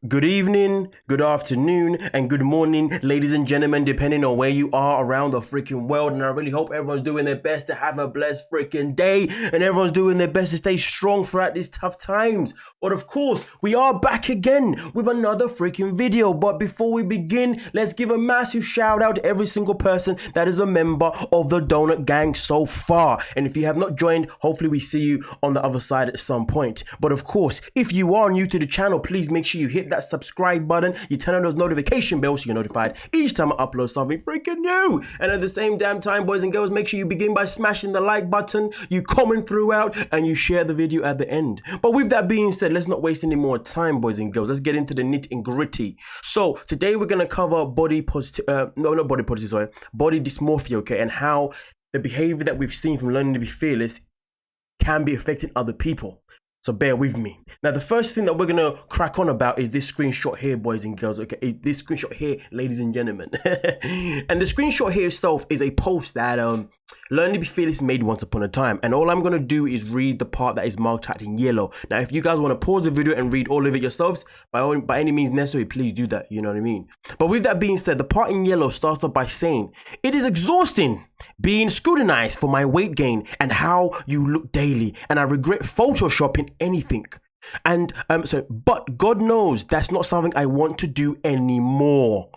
Good evening, good afternoon, and good morning, ladies and gentlemen, depending on where you are around the freaking world. And I really hope everyone's doing their best to have a blessed freaking day, and everyone's doing their best to stay strong throughout these tough times. But of course, we are back again with another freaking video. But before we begin, let's give a massive shout out to every single person that is a member of the Donut Gang so far. And if you have not joined, hopefully we see you on the other side at some point. But of course, if you are new to the channel, please make sure you hit that subscribe button, you turn on those notification bells so you're notified each time I upload something freaking new. And at the same damn time, boys and girls, make sure you begin by smashing the like button, you comment throughout, and you share the video at the end. But with that being said, let's not waste any more time, boys and girls. Let's get into the nitty and gritty. So today we're going to cover body dysmorphia, okay, and how the behavior that we've seen from Learning to Be Fearless can be affecting other people. So bear with me. Now, the first thing that we're going to crack on about is this screenshot here, boys and girls. Okay, this screenshot here, ladies and gentlemen. And the screenshot here itself is a post that Learning to Be Fearless made once upon a time. And all I'm going to do is read the part that is marked out in yellow. Now, if you guys want to pause the video and read all of it yourselves, by any means necessary, please do that. You know what I mean? But with that being said, the part in yellow starts off by saying, "It is exhausting being scrutinized for my weight gain and how you look daily, and I regret photoshopping anything. But God knows that's not something I want to do anymore.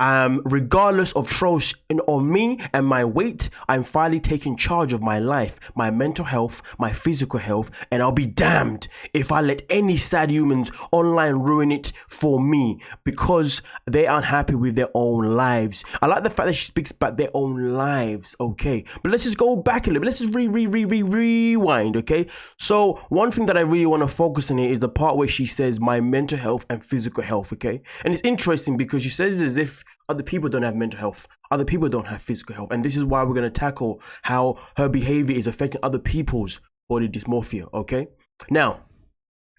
Regardless of trolls on me and my weight, I'm finally taking charge of my life, my mental health, my physical health, and I'll be damned if I let any sad humans online ruin it for me because they aren't happy with their own lives." I like the fact that she speaks about their own lives, okay? But let's just go back a little bit. Let's just rewind, okay? So one thing that I really want to focus on here is the part where she says my mental health and physical health, okay? And it's interesting because she says it as if other people don't have mental health, other people don't have physical health, and this is why we're going to tackle how her behavior is affecting other people's body dysmorphia, okay? Now,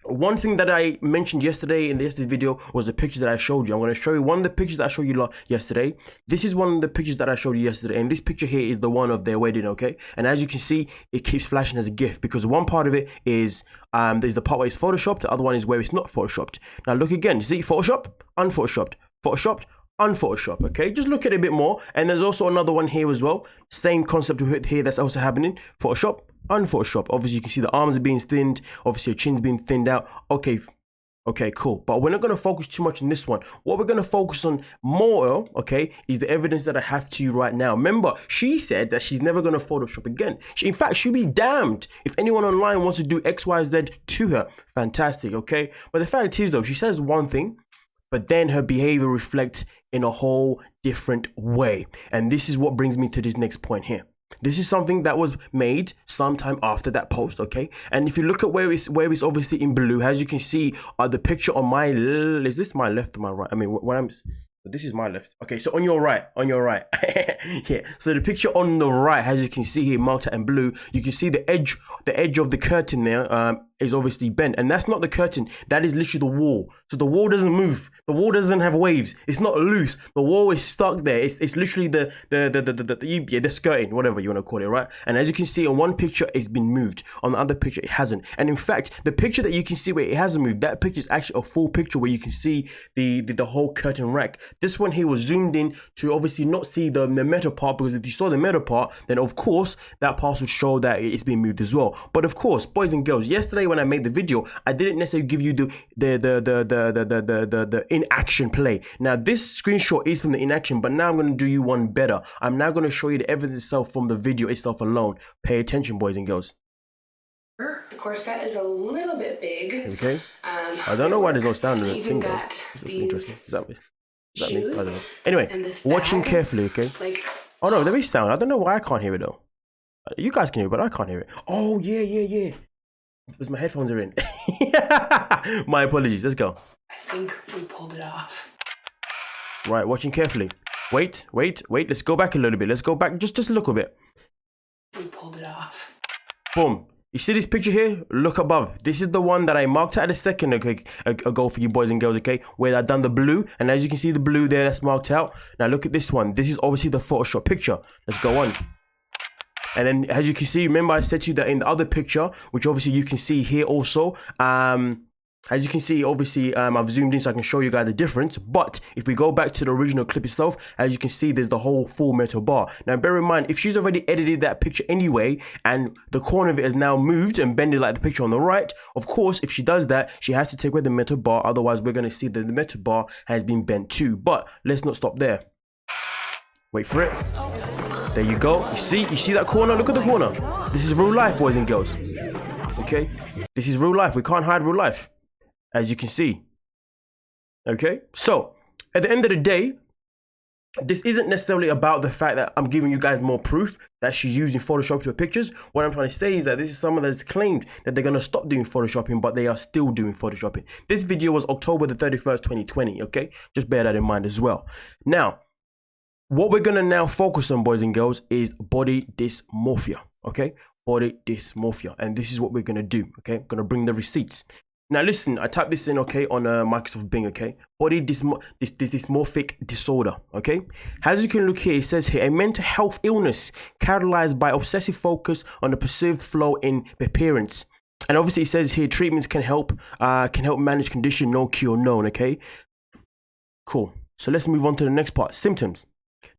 one thing that I mentioned yesterday in yesterday's video was the picture that I showed you. I'm going to show you one of the pictures that I showed you yesterday. This is one of the pictures that I showed you yesterday, and this picture here is the one of their wedding, okay? And as you can see, it keeps flashing as a GIF because one part of it is there's the part where it's photoshopped, the other one is where it's not photoshopped. Now look again, you see Photoshop, unphotoshopped, photoshopped, unphotoshop, okay? Just look at it a bit more. And there's also another one here as well, same concept here that's also happening. Photoshop, unphotoshop. Obviously you can see the arms are being thinned, obviously your chin's being thinned out. Okay, cool. But we're not going to focus too much on this one. What we're going to focus on more, okay, is the evidence that I have to you right now. Remember, she said that she's never going to Photoshop again. In fact, she'll be damned if anyone online wants to do XYZ to her. Fantastic, okay? But the fact is though, she says one thing, but then her behavior reflects in a whole different way. And this is what brings me to this next point here. This is something that was made sometime after that post, okay? And if you look at where it's obviously in blue, as you can see, the picture on my, is this my left or my right? I mean, this is my left. Okay, so on your right. Yeah, so the picture on the right, as you can see here, marked out in blue, you can see the edge of the curtain there is obviously bent, and that's not the curtain, that is literally the wall. So the wall doesn't move, the wall doesn't have waves, it's not loose, the wall is stuck there. It's literally the skirting, whatever you want to call it, right? And as you can see on one picture, it's been moved, on the other picture it hasn't. And in fact, the picture that you can see where it hasn't moved, that picture is actually a full picture where you can see the whole curtain rack. This one here was zoomed in to obviously not see the metal part, because if you saw the metal part, then of course that part would show that it's been moved as well. But of course, boys and girls, yesterday when I made the video, I didn't necessarily give you the in-action play. Now this screenshot is from the in-action, but now I'm going to do you one better. I'm now going to show you the evidence itself from the video itself alone. Pay attention, boys and girls. The corset is a little bit big. Okay. I don't know why there's no sound in the thing. Got interesting. Is that me? I don't know. Anyway, watching carefully, okay? Oh no, there is sound. I don't know why I can't hear it though. You guys can hear it, but I can't hear it. Oh yeah. Because my headphones are in. My apologies. Let's go. I think we pulled it off. Right, watching carefully. Wait. Let's go back a little bit. Let's go back just a little bit. We pulled it off. Boom. You see this picture here? Look above. This is the one that I marked out a second ago for you boys and girls, okay? Where I done the blue. And as you can see the blue there, that's marked out. Now look at this one. This is obviously the Photoshop picture. Let's go on. And then as you can see, remember I said to you that in the other picture, which obviously you can see here also, As you can see, obviously, I've zoomed in so I can show you guys the difference. But if we go back to the original clip itself, as you can see, there's the whole full metal bar. Now, bear in mind, if she's already edited that picture anyway, and the corner of it is now moved and bended like the picture on the right, of course, if she does that, she has to take away the metal bar. Otherwise, we're going to see that the metal bar has been bent too. But let's not stop there. Wait for it. There you go. You see that corner? Look at the corner. This is real life, boys and girls. Okay? This is real life. We can't hide real life, as you can see. Okay? So, at the end of the day, this isn't necessarily about the fact that I'm giving you guys more proof that she's using Photoshop to her pictures. What I'm trying to say is that this is someone that's claimed that they're going to stop doing Photoshopping, but they are still doing Photoshopping. This video was October the 31st, 2020, okay? Just bear that in mind as well. Now, what we're going to now focus on, boys and girls, is body dysmorphia, okay? Body dysmorphia. And this is what we're going to do, okay? I'm going to bring the receipts. Now, listen, I typed this in, okay, on Microsoft Bing, okay? Body dysmorphic disorder, okay? As you can look here, it says here, a mental health illness characterized by obsessive focus on the perceived flaw in appearance. And obviously, it says here, treatments can help manage condition, no cure known, okay? Cool. So let's move on to the next part, symptoms.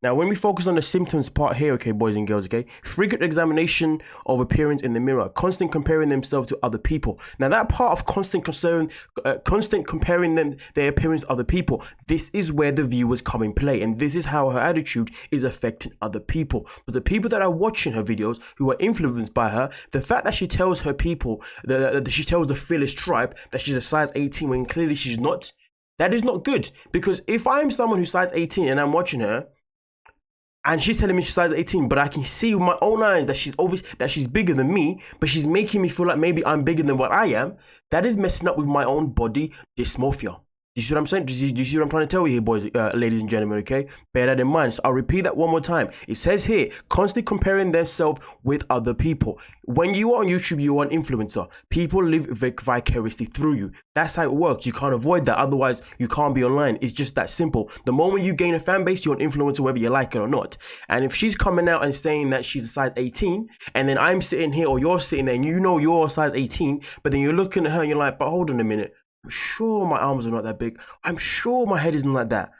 Now, when we focus on the symptoms part here, okay, boys and girls, okay, frequent examination of appearance in the mirror, constant comparing themselves to other people. Now, that part of constant comparing their appearance to other people, this is where the viewers come in play, and this is how her attitude is affecting other people. But the people that are watching her videos, who are influenced by her, the fact that she tells her people, that she tells the fearless tribe that she's a size 18 when clearly she's not, that is not good. Because if I'm someone who's size 18 and I'm watching her, and she's telling me she's size 18, but I can see with my own eyes that she's bigger than me, but she's making me feel like maybe I'm bigger than what I am, that is messing up with my own body dysmorphia. Do you see what I'm saying? Do you see what I'm trying to tell you here, boys, ladies and gentlemen, okay? Bear that in mind. So I'll repeat that one more time. It says here, constantly comparing themselves with other people. When you are on YouTube, you are an influencer. People live vicariously through you. That's how it works. You can't avoid that. Otherwise, you can't be online. It's just that simple. The moment you gain a fan base, you're an influencer, whether you like it or not. And if she's coming out and saying that she's a size 18, and then I'm sitting here or you're sitting there and you know you're a size 18, but then you're looking at her and you're like, but hold on a minute. I'm sure my arms are not that big. I'm sure my head isn't like that.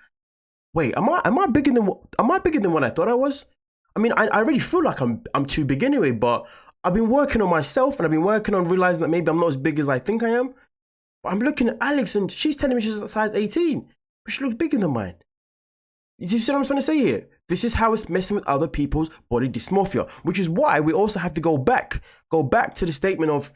Wait, am I bigger than what I thought I was? I mean, I already feel like I'm too big anyway, but I've been working on myself and I've been working on realizing that maybe I'm not as big as I think I am. But I'm looking at Alex and she's telling me she's a size 18, but she looks bigger than mine. You see what I'm trying to say here? This is how it's messing with other people's body dysmorphia, which is why we also have to go back to the statement of,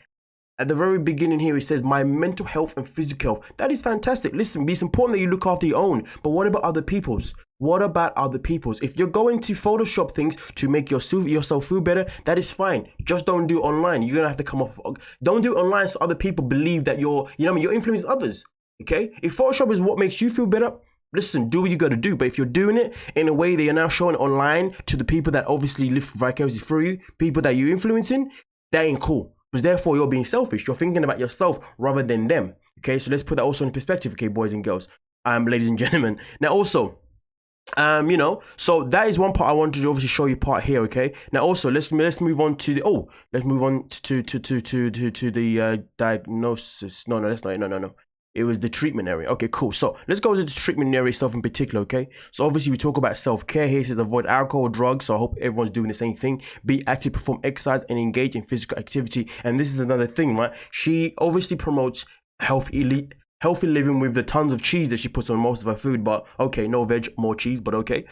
at the very beginning here, it says, my mental health and physical health. That is fantastic. Listen, it's important that you look after your own. But what about other people's? What about other people's? If you're going to Photoshop things to make yourself feel better, that is fine. Just don't do it online. You're going to have to come off. Don't do it online so other people believe that you're influencing others. Okay? If Photoshop is what makes you feel better, listen, do what you got to do. But if you're doing it in a way that you're now showing online to the people that obviously live vicariously through you, people that you're influencing, that ain't cool. Because therefore you're being selfish. You're thinking about yourself rather than them. Okay, so let's put that also in perspective, okay, boys and girls, ladies and gentlemen. Now also, so that is one part I wanted to obviously show you part here, okay. Now also let's move on to the the diagnosis. No, that's not it. No. It was the treatment area. Okay, cool. So let's go to the treatment area itself in particular, okay? So obviously we talk about self-care here. It says avoid alcohol, drugs. So I hope everyone's doing the same thing. Be active, perform exercise, and engage in physical activity. And this is another thing, right? She obviously promotes healthy living with the tons of cheese that she puts on most of her food. But okay, no veg, more cheese, but okay.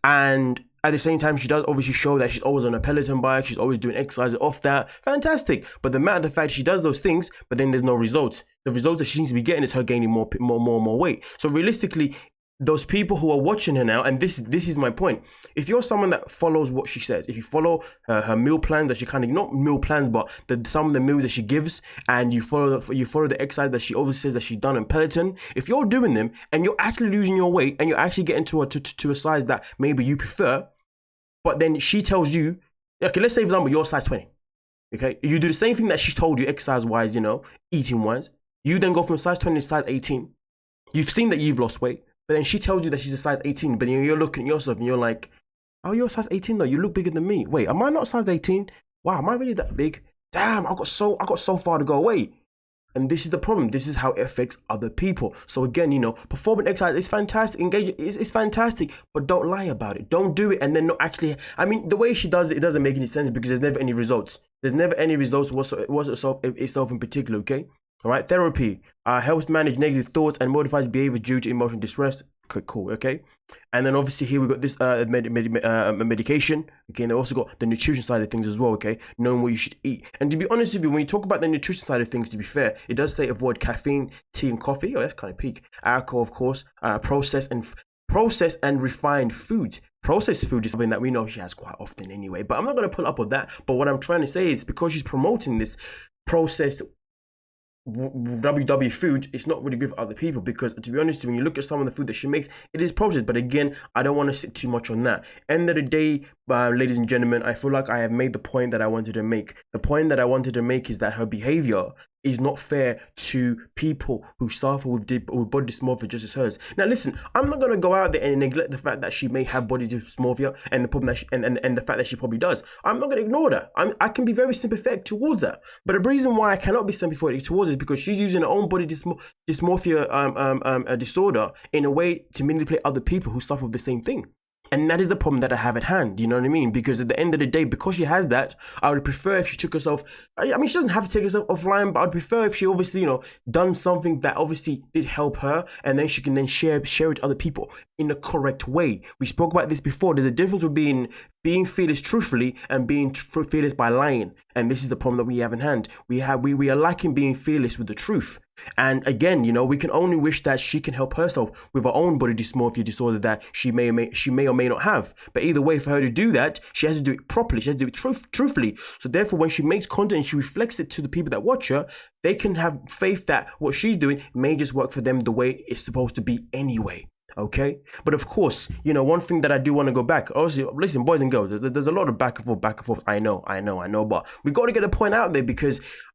And at the same time, she does obviously show that she's always on a Peloton bike. She's always doing exercise off that. Fantastic. But the matter of the fact, she does those things, but then there's no results. The results that she needs to be getting is her gaining more weight. So realistically, those people who are watching her now, and this is my point. If you're someone that follows what she says, if you follow her meal plans that she kind of, not meal plans, but some of the meals that she gives, and you follow the exercise that she always says that she's done in Peloton, if you're doing them and you're actually losing your weight and you're actually getting to a size that maybe you prefer, but then she tells you, okay, let's say for example you're size 20, okay, you do the same thing that she told you exercise wise, eating wise. You then go from size 20 to size 18. You've seen that you've lost weight. But then she tells you that she's a size 18, but then you're looking at yourself and you're like, oh, you're a size 18 though, you look bigger than me. Wait, am I not size 18? Wow, am I really that big? Damn, I got so far to go away. And this is the problem. This is how it affects other people. So again, performing exercise is fantastic. Engage is fantastic, but don't lie about it. Don't do it and then not actually. I mean, the way she does it doesn't make any sense because there's never any results. There's never any results itself in particular. Okay. All right. Therapy helps manage negative thoughts and modifies behavior due to emotional distress. Okay, cool. Okay. And then obviously here we got this medication. Okay, and they also got the nutrition side of things as well. Okay, knowing what you should eat. And to be honest with you, when you talk about the nutrition side of things, to be fair, it does say avoid caffeine, tea, and coffee. Oh, that's kind of peak. Alcohol, of course. Processed and refined foods. Processed food is something that we know she has quite often anyway. But I'm not going to pull up on that. But what I'm trying to say is because she's promoting this processed WW food, it's not really good for other people because, to be honest, when you look at some of the food that she makes, it is processed. But again, I don't want to sit too much on that. End of the day, ladies and gentlemen, I feel like I have made the point that I wanted to make. The point that I wanted to make is that her behavior is not fair to people who suffer with body dysmorphia just as hers. Now listen, I'm not going to go out there and neglect the fact that she may have body dysmorphia and the problem that and the fact that she probably does. I'm not going to ignore that. I can be very sympathetic towards that. But the reason why I cannot be sympathetic towards it is because she's using her own body dysmorphia disorder in a way to manipulate other people who suffer with the same thing. And that is the problem that I have at hand, you know what I mean? Because at the end of the day, because she has that, I would prefer if she took herself, I mean, she doesn't have to take herself offline, but I'd prefer if she obviously, done something that obviously did help her, and then she can then share it to other people in the correct way. We spoke about this before. There's a difference between being fearless truthfully and being fearless by lying. And this is the problem that we have in hand. We are lacking being fearless with the truth. And again, we can only wish that she can help herself with her own body dysmorphia disorder that she may or may not have. But either way, for her to do that, she has to do it properly. She has to do it truthfully. So therefore, when she makes content and she reflects it to the people that watch her, they can have faith that what she's doing may just work for them the way it's supposed to be anyway. Okay, but of course, one thing that I do want to go back. Obviously, listen, boys and girls, there's a lot of back and forth. I know, but we got to get the point out there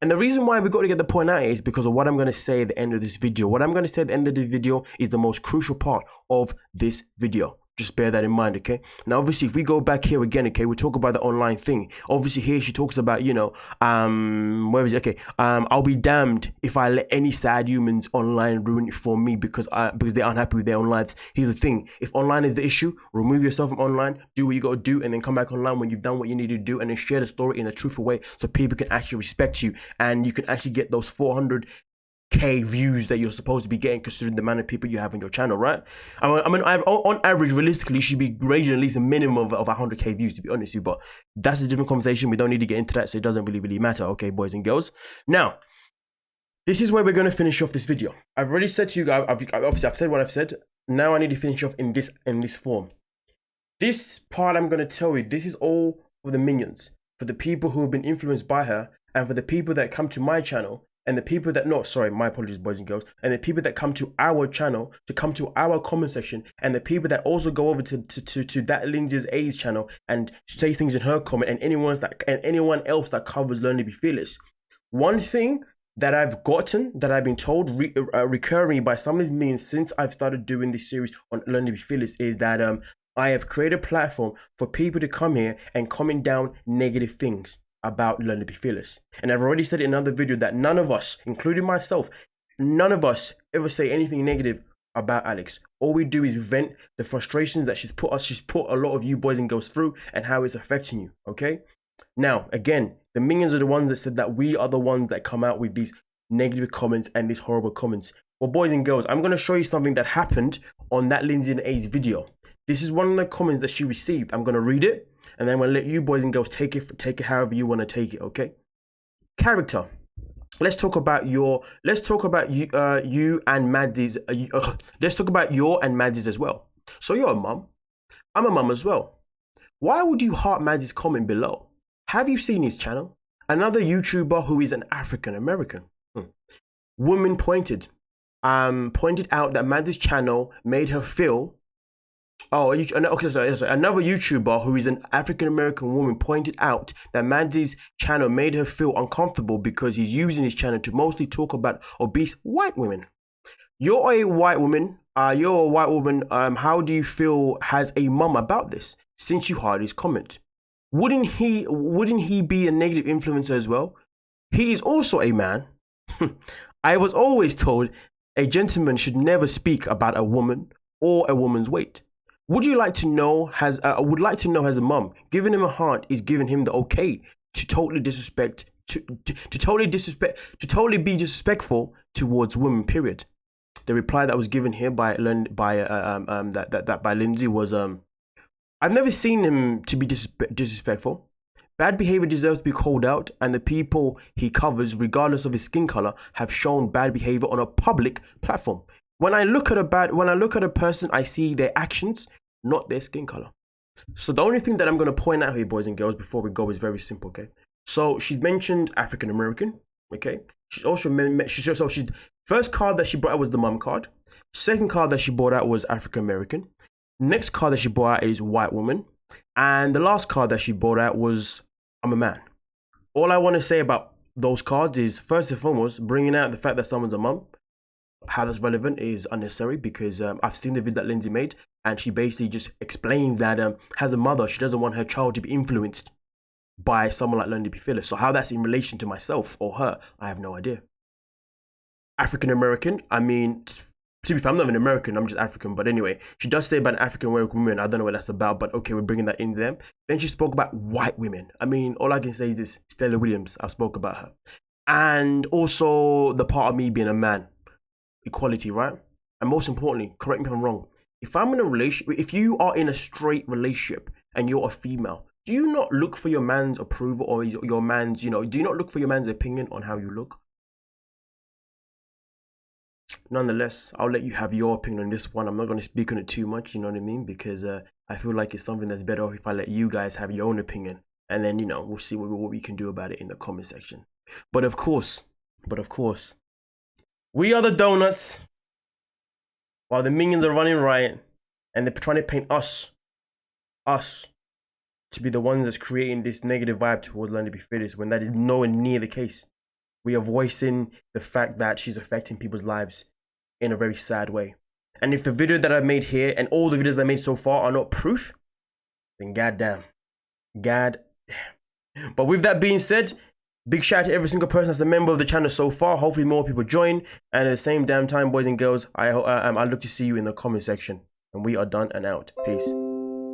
and the reason why we got to get the point out is because of what I'm going to say at the end of this video. What I'm going to say at the end of the video is the most crucial part of this video. Just bear that in mind, okay? Now, obviously, if we go back here again, okay, we talk about the online thing. Obviously, here she talks about, where is it? Okay, I'll be damned if I let any sad humans online ruin it for me because they aren't happy with their own lives. Here's the thing: if online is the issue, remove yourself from online, do what you got to do, and then come back online when you've done what you need to do, and then share the story in a truthful way so people can actually respect you and you can actually get those 400K views that you're supposed to be getting considering the amount of people you have on your channel, right? I mean, on average, realistically, you should be ranging at least a minimum of 100K views, to be honest with you, but that's a different conversation. We don't need to get into that, so it doesn't really matter, okay, boys and girls? Now, this is where we're going to finish off this video. I've already said to you guys, I've said what I've said. Now I need to finish off in this form. This part I'm going to tell you, this is all for the minions, for the people who have been influenced by her, and for the people that come to my channel, and the people that, my apologies, boys and girls, and the people that come to our channel, to come to our comment section, and the people that also go over to that Lindsay's A's channel and say things in her comment, and anyone else that covers Learn to Be Fearless. One thing that I've been told recurring by some of these means since I've started doing this series on Learn to Be Fearless is that I have created a platform for people to come here and comment down negative things about Learn to Be Fearless. And I've already said in another video that none of us, including myself, none of us ever say anything negative about Alex. All we do is vent the frustrations that she's put a lot of you boys and girls through and how it's affecting you, okay? Now, again, the minions are the ones that said that we are the ones that come out with these negative comments and these horrible comments. Well, boys and girls, I'm going to show you something that happened on that Lindsay and A's video. This is one of the comments that she received. I'm going to read it, and then I'm going to let you boys and girls take it however you want to take it, okay? Character. Let's talk about you and Maddie's. Let's talk about your and Maddie's as well. So you're a mum. I'm a mum as well. Why would you heart Maddie's comment below? Have you seen his channel? Another YouTuber who is an African American. Woman pointed out that Maddie's channel made her feel. Another YouTuber who is an African American woman pointed out that Maddie's channel made her feel uncomfortable because he's using his channel to mostly talk about obese white women. You're a white woman. How do you feel as a mum about this? Since you heard his comment, wouldn't he be a negative influencer as well? He is also a man. I was always told a gentleman should never speak about a woman or a woman's weight. Would like to know has a mum giving him a heart is giving him the okay to totally disrespect to totally be disrespectful towards women. Period. The reply that was given here by Lindsay was I've never seen him to be disrespectful. Bad behavior deserves to be called out, and the people he covers, regardless of his skin color, have shown bad behavior on a public platform. When I look at a person, I see their actions, not their skin color. So the only thing that I'm going to point out here, boys and girls, before we go is very simple, okay? So she's mentioned African American, okay? She's also first card that she brought out was the mum card. Second card that she brought out was African American. Next card that she brought out is white woman. And the last card that she brought out was I'm a man. All I want to say about those cards is, first and foremost, bringing out the fact that someone's a mum. How that's relevant is unnecessary, because I've seen the video that Lindsay made, and she basically just explained that as a mother, she doesn't want her child to be influenced by someone like LearningToBeFearless. So how that's in relation to myself or her, I have no idea. African American, I mean, to be fair, I'm not an American, I'm just African. But anyway, she does say about an African American woman. I don't know what that's about, but okay, we're bringing that in there. Then she spoke about white women. I mean, all I can say is this: Stella Williams, I spoke about her. And also the part of me being a man. Equality, right? And most importantly, correct me if I'm wrong, if I'm in a relationship, if you are in a straight relationship and you're a female, do you not look for your man's approval, or is your man's, do you not look for your man's opinion on how you look? Nonetheless, I'll let you have your opinion on this one. I'm not going to speak on it too much, you know what I mean? Because I feel like it's something that's better if I let you guys have your own opinion. And then, we'll see what we can do about it in the comment section. But of course, we are the donuts, while the minions are running riot, and they're trying to paint us to be the ones that's creating this negative vibe towards LearningToBeFearless, when that is nowhere near the case. We are voicing the fact that she's affecting people's lives in a very sad way. And if the video that I've made here and all the videos I made so far are not proof, then goddamn. But with that being said, big shout out to every single person that's a member of the channel so far. Hopefully more people join. And at the same damn time, boys and girls, I look to see you in the comment section. And we are done and out. Peace.